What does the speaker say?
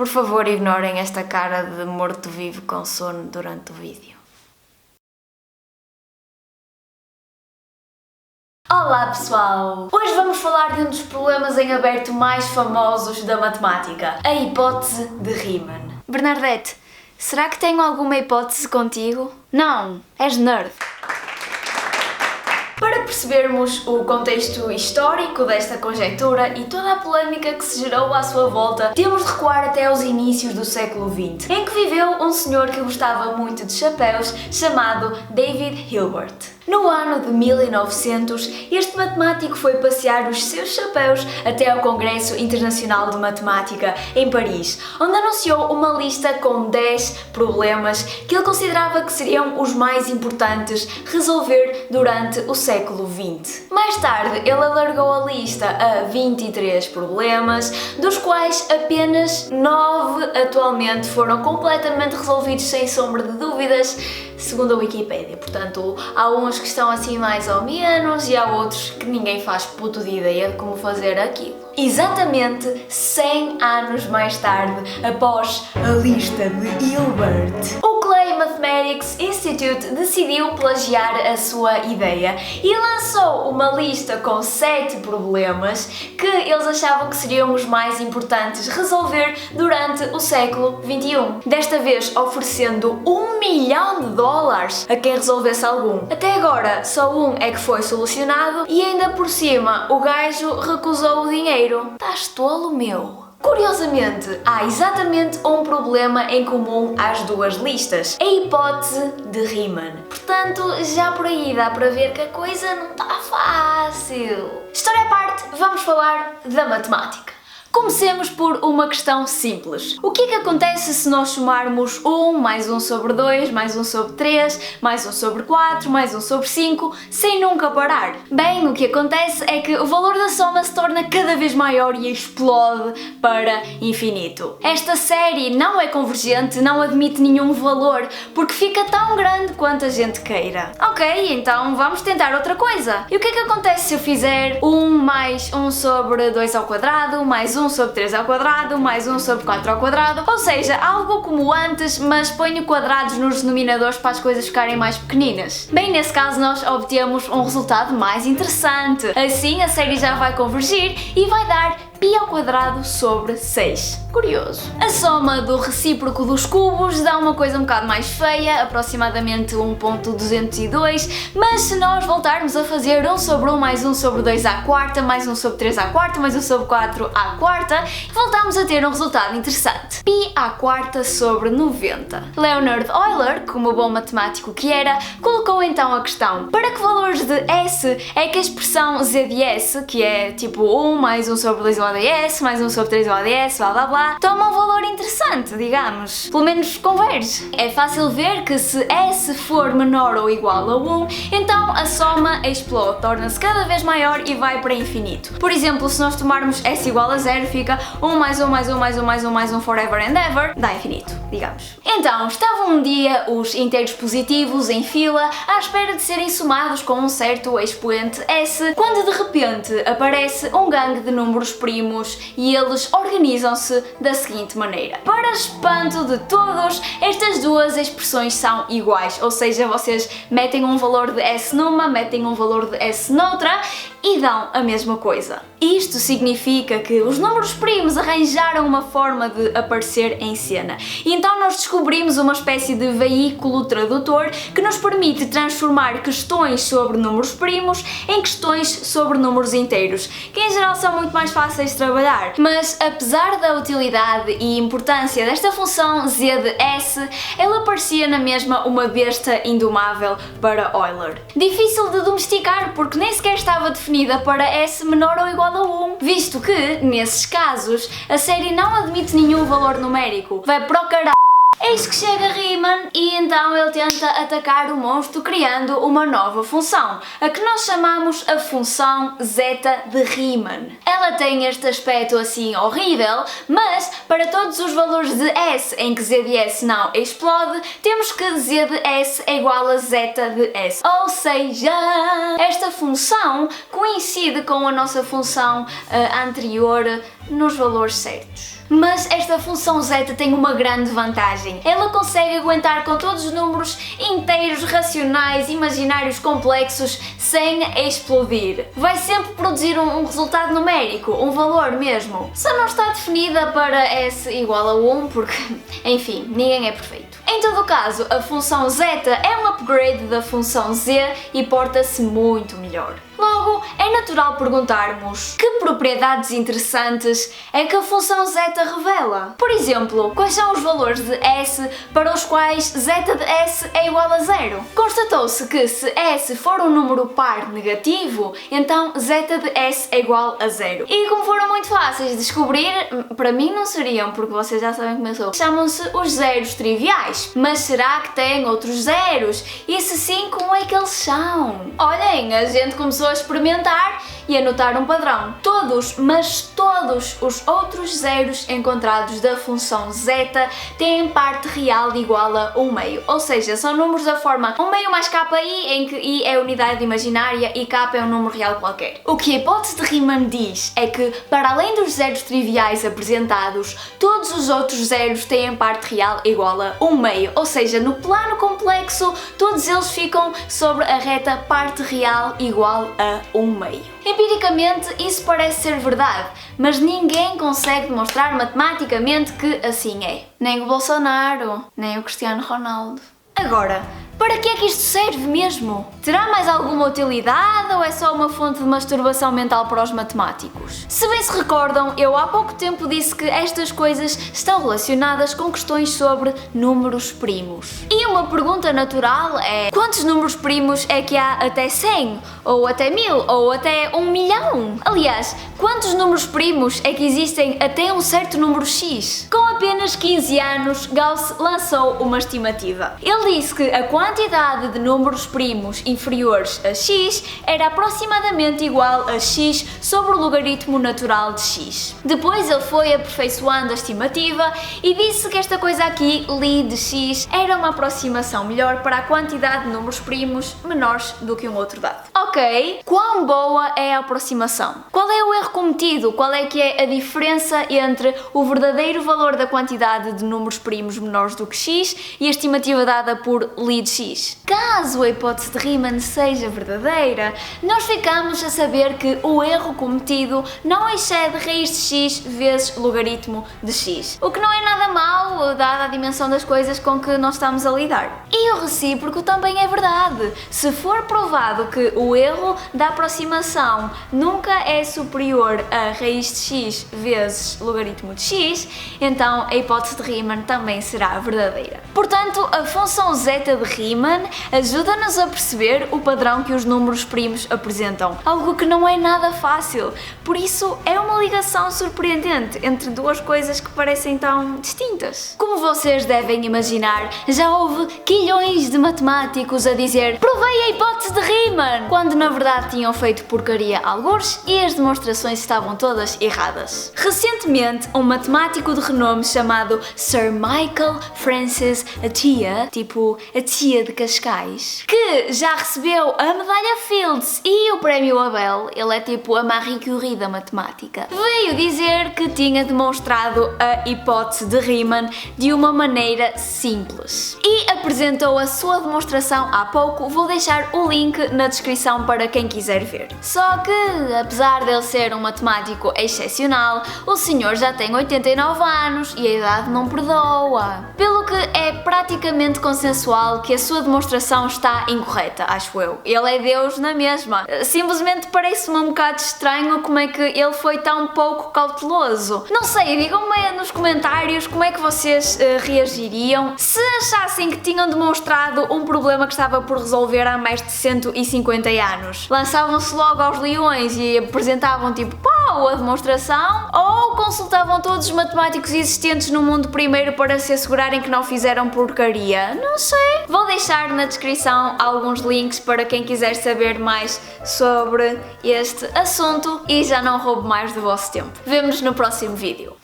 Por favor, ignorem esta cara de morto-vivo com sono durante o vídeo. Olá pessoal! Hoje vamos falar de um dos problemas em aberto mais famosos da matemática, a hipótese de Riemann. Bernadette, será que tenho alguma hipótese contigo? Não, és nerd. Para percebermos o contexto histórico desta conjectura e toda a polémica que se gerou à sua volta, temos de recuar até aos inícios do século XX, em que viveu um senhor que gostava muito de chapéus, chamado David Hilbert. No ano de 1900, este matemático foi passear os seus chapéus até ao Congresso Internacional de Matemática, em Paris, onde anunciou uma lista com 10 problemas que ele considerava que seriam os mais importantes resolver durante o século XX. Mais tarde, ele alargou a lista a 23 problemas, dos quais apenas 9 atualmente foram completamente resolvidos sem sombra de dúvidas, segundo a Wikipédia. Portanto, há uns que estão assim mais ou menos e há outros que ninguém faz puto de ideia de como fazer aquilo. Exatamente 100 anos mais tarde, após a lista de Hilbert, o Clay Mathematics Institute decidiu plagiar a sua ideia e lançou uma lista com 7 problemas que eles achavam que seriam os mais importantes resolver durante o século XXI. Desta vez oferecendo $1 milhão a quem resolvesse algum. Até agora, só um é que foi solucionado e ainda por cima o gajo recusou o dinheiro. Estás tolo, meu? Curiosamente, há exatamente um problema em comum às duas listas, a hipótese de Riemann. Portanto, já por aí dá para ver que a coisa não está fácil. História à parte, vamos falar da matemática. Comecemos por uma questão simples. O que é que acontece se nós somarmos 1 mais 1 sobre 2, mais 1 sobre 3, mais 1 sobre 4, mais 1 sobre 5, sem nunca parar? Bem, o que acontece é que o valor da soma se torna cada vez maior e explode para infinito. Esta série não é convergente, não admite nenhum valor, porque fica tão grande quanto a gente queira. Ok, então vamos tentar outra coisa. E o que é que acontece se eu fizer 1 mais 1 sobre 2 ao quadrado, mais 1 sobre 3 ao quadrado, mais 1 sobre 4 ao quadrado, ou seja, algo como antes, mas ponho quadrados nos denominadores para as coisas ficarem mais pequeninas. Bem, nesse caso nós obtemos um resultado mais interessante. Assim a série já vai convergir e vai dar π ao quadrado sobre 6. Curioso. A soma do recíproco dos cubos dá uma coisa um bocado mais feia, aproximadamente 1.202, mas se nós voltarmos a fazer 1 sobre 1 mais 1 sobre 2 à quarta, mais 1 sobre 3 à quarta, mais 1 sobre 4 à quarta, voltamos a ter um resultado interessante. π à quarta sobre 90. Leonhard Euler, como bom matemático que era, colocou então a questão: para que valores de S é que a expressão z de S, que é tipo 1 mais 1 sobre 2 igual a s, mais 1 sobre 3 igual a s, blá blá blá, toma um valor interessante, digamos. Pelo menos converge. É fácil ver que se S for menor ou igual a 1, então a soma explode, torna-se cada vez maior e vai para infinito. Por exemplo, se nós tomarmos S igual a 0, fica 1 mais 1 mais 1 mais 1 mais 1 mais 1 forever and ever, dá infinito, digamos. Então, estavam um dia os inteiros positivos em fila à espera de serem somados com um certo expoente S, quando de repente aparece um gangue de números primos e eles organizam-se da seguinte maneira. Para espanto de todos, estas duas expressões são iguais, ou seja, vocês metem um valor de S numa, metem um valor de S noutra e dão a mesma coisa. Isto significa que os números primos arranjaram uma forma de aparecer em cena. E então nós descobrimos uma espécie de veículo tradutor que nos permite transformar questões sobre números primos em questões sobre números inteiros, que em geral são muito mais fáceis de trabalhar. Mas apesar da utilidade e importância desta função z de S, ela parecia na mesma uma besta indomável para Euler. Difícil de domesticar porque nem sequer estava definida para S menor ou igual a 1, visto que, nesses casos, a série não admite nenhum valor numérico. Vai para o caralho. Eis que chega Riemann e então ele tenta atacar o monstro criando uma nova função, a que nós chamamos a função zeta de Riemann. Ela tem este aspecto assim horrível, mas para todos os valores de S em que z de S não explode, temos que z de S é igual a zeta de S. Ou seja, esta função coincide com a nossa função anterior nos valores certos. Mas esta função zeta tem uma grande vantagem. Ela consegue aguentar com todos os números inteiros, racionais, imaginários complexos, sem explodir. Vai sempre produzir um resultado numérico, um valor mesmo. Só não está definida para S igual a 1, porque, enfim, ninguém é perfeito. Em todo caso, a função zeta é um upgrade da função z e porta-se muito melhor. Logo, é natural perguntarmos que propriedades interessantes é que a função zeta revela. Por exemplo, quais são os valores de S para os quais zeta de S é igual a 0? Constatou-se que se S for um número par negativo, então zeta de S é igual a 0. E como foram muito fáceis de descobrir, para mim não seriam, porque vocês já sabem como eu sou, chamam-se os zeros triviais. Mas será que têm outros zeros? E se sim, como é que eles são? Olhem, a gente começou a experimentar e a notar um padrão. Todos, mas todos os outros zeros encontrados da função zeta têm parte real igual a 1/2. Ou seja, são números da forma 1/2 mais KI, em que I é unidade imaginária e K é um número real qualquer. O que a hipótese de Riemann diz é que, para além dos zeros triviais apresentados, todos os outros zeros têm parte real igual a 1/2. Ou seja, no plano complexo, todos eles ficam sobre a reta parte real igual a 1/2. Empiricamente, isso parece ser verdade, mas ninguém consegue demonstrar matematicamente que assim é. Nem o Bolsonaro, nem o Cristiano Ronaldo. Agora, para que é que isto serve mesmo? Terá mais alguma utilidade ou é só uma fonte de masturbação mental para os matemáticos? Se bem se recordam, eu há pouco tempo disse que estas coisas estão relacionadas com questões sobre números primos. E uma pergunta natural é: quantos números primos é que há até 100? Ou até 1000? Ou até 1.000.000? Aliás, quantos números primos é que existem até um certo número X? Com apenas 15 anos, Gauss lançou uma estimativa. Ele disse que a quantidade de números primos inferiores a x era aproximadamente igual a x sobre o logaritmo natural de x. Depois ele foi aperfeiçoando a estimativa e disse que esta coisa aqui, li de x, era uma aproximação melhor para a quantidade de números primos menores do que um outro dado. Ok, quão boa é a aproximação? Qual é o erro cometido? Qual é que é a diferença entre o verdadeiro valor da quantidade de números primos menores do que x e a estimativa dada por li de x? Caso a hipótese de Riemann seja verdadeira, nós ficamos a saber que o erro cometido não excede raiz de x vezes logaritmo de x, o que não é nada mau, dada a dimensão das coisas com que nós estamos a lidar. E o recíproco também é verdade. Se for provado que o erro da aproximação nunca é superior a raiz de x vezes logaritmo de x, então a hipótese de Riemann também será verdadeira. Portanto, a função zeta de Riemann ajuda-nos a perceber o padrão que os números primos apresentam, algo que não é nada fácil. Por isso, é uma ligação surpreendente entre duas coisas que parecem tão distintas. Como vocês devem imaginar, já houve quilhões de matemáticos a dizer "provei a hipótese de Riemann", quando na verdade tinham feito porcaria algures e as demonstrações estavam todas erradas. Recentemente, um matemático de renome chamado Sir Michael Francis Atiyah, tipo Atiyah de Cascais, que já recebeu a medalha Fields e o prémio Abel, ele é tipo a Marie Curie da matemática, veio dizer que tinha demonstrado a hipótese de Riemann de uma maneira simples e apresentou a sua demonstração há pouco. Vou deixar o link na descrição para quem quiser ver. Só que, apesar dele ser um matemático excepcional, o senhor já tem 89 anos e a idade não perdoa. Pelo que é praticamente consensual que a sua demonstração está incorreta, acho eu. Ele é Deus na mesma. Simplesmente parece-me um bocado estranho como é que ele foi tão pouco cauteloso. Não sei, digam-me nos comentários como é que vocês reagiriam se achassem que tinham demonstrado um problema que estava por resolver há mais de 150 anos. Lançavam-se logo aos leões e apresentavam tipo pau a demonstração, ou consultavam todos os matemáticos existentes no mundo primeiro para se assegurarem que não fizeram porcaria? Não sei. Vou deixar na descrição alguns links para quem quiser saber mais sobre este assunto e já não roubo mais do vosso tempo. Vemo-nos no próximo vídeo.